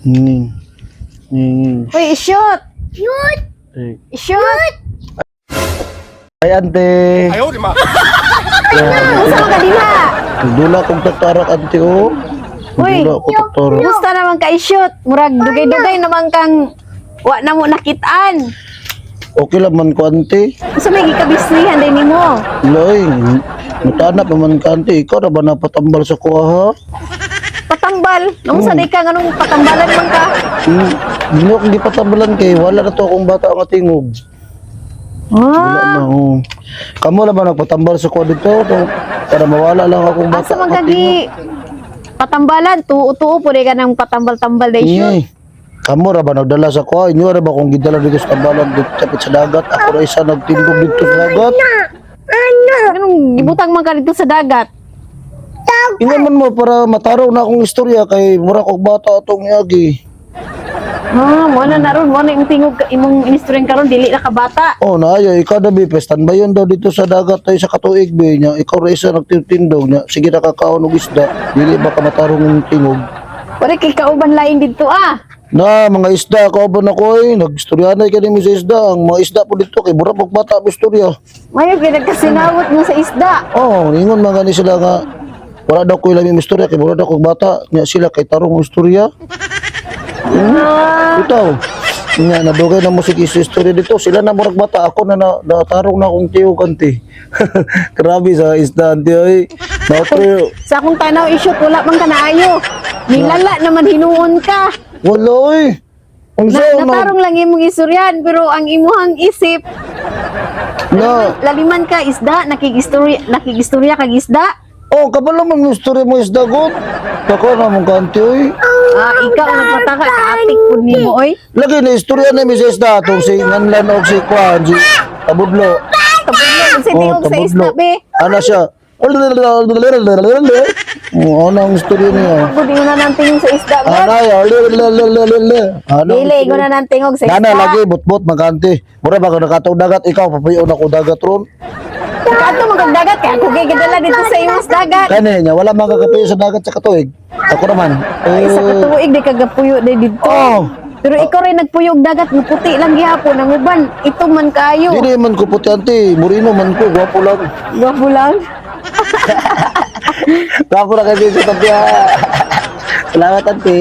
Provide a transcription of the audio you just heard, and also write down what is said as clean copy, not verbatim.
Nging. Nging. Uy, i-shoot! Eh. I-shoot! Ay, ante. Usa ka diha? Dula kong tatarak, ante, oh. Uy, Dula ko tatarak. Gusto naman ka i-shoot. Murag dugay-dugay naman kang wa na mo nakitaan. Okay lang man ko, ante. Usa may gikabisnihan din nimo. Loy, mutanap naman ka, ante. Ikaw na ba napatambal sa kuha, ha? Patambal. Nung sanay ka nganong patambalan man ka. Hindi ako hindi patambalan kay wala na to akong bata ang tingog. Wala na, Ah, oh. Kamu na ba nagpatambal sa kuha dito? Para mawala lang akong bata asa man ang tingog. kagi patambalan, tuo-tuo pud ka nang patambal-tambal day shoot. Ingay. Kamu ra ba nagdala sa kuha? Inyo ra ba kung gidala dito sa tambalan dito kapit sa dagat? Ako ra isa nagtindog dito sa dagat. Anong gibutang man ka dito sa dagat? Inaman mo para mataraw na akong istorya kay mura kog bata atong iagi. Ah, mo na naron, mo na yung tingog imong inistoryan karon dili na ka bata. Oh, naayo ikaw na bi pestan ba yun daw dito sa dagat tayo sa katuig bi nya ikaw ra isa nagtindog nya sige na kakaon og isda dili ba ka matarong ng tingog. Wala kay kauban lain dito ah. Na mga isda ka ba na ko nagstoryanay kani mi sa isda ang mga isda po dito kay mura pag bata mo istorya. Mayo pinagkasinawot mo sa isda. Oh, ingon man gani sila nga wala daw ko ilang istorya kay mura daw kog bata nya sila kay tarong og istorya. Ito. Nga nadugay na mo sige sa istorya dito sila na murag bata ako na natarong na akong tiyog kanti. Grabe sa isda anti oy. Natro. Sa akong tanaw i-shoot wala man ka naayo. Nilala naman hinuon ka. Wala oy. Ang Natarong lang imong isuryan pero ang imuhang isip na laliman ka isda nakigistorya kag isda. oh kabalo man yung istorya mo isda god. Kako na mong kanti oy. Ah, ikaw ang nagpataka kaatik pud nimo oy. Lagi na istorya na mi sa isda atong si nganlan og si Kwan si Tabudlo. Tabudlo sa tingog sa isda be. Ana siya. Oh, anong istorya niya? Budi mo na nang tingog sa isda be. Ana ya. Dili ko na nang tingog sa Nana isda. lagi butbut magkanti. Mura ba ka nakatong dagat ikaw papuyo na ko dagat ron. Kato magag dagat kay ako gigidala dito sa imong dagat. Kani nya wala man kakapuyo sa dagat sa katuig. Ako naman. Ay, sa katuig di kagapuyo di dito. Oh. Pero ikaw rin nagpuyog dagat, puti lang gihapon ang uban. Ito man kayo. Dili man ko puti anti, murino man ko, gwapo lang. Gwapo lang. Gwapo na kasi sa tapya. Salamat anti.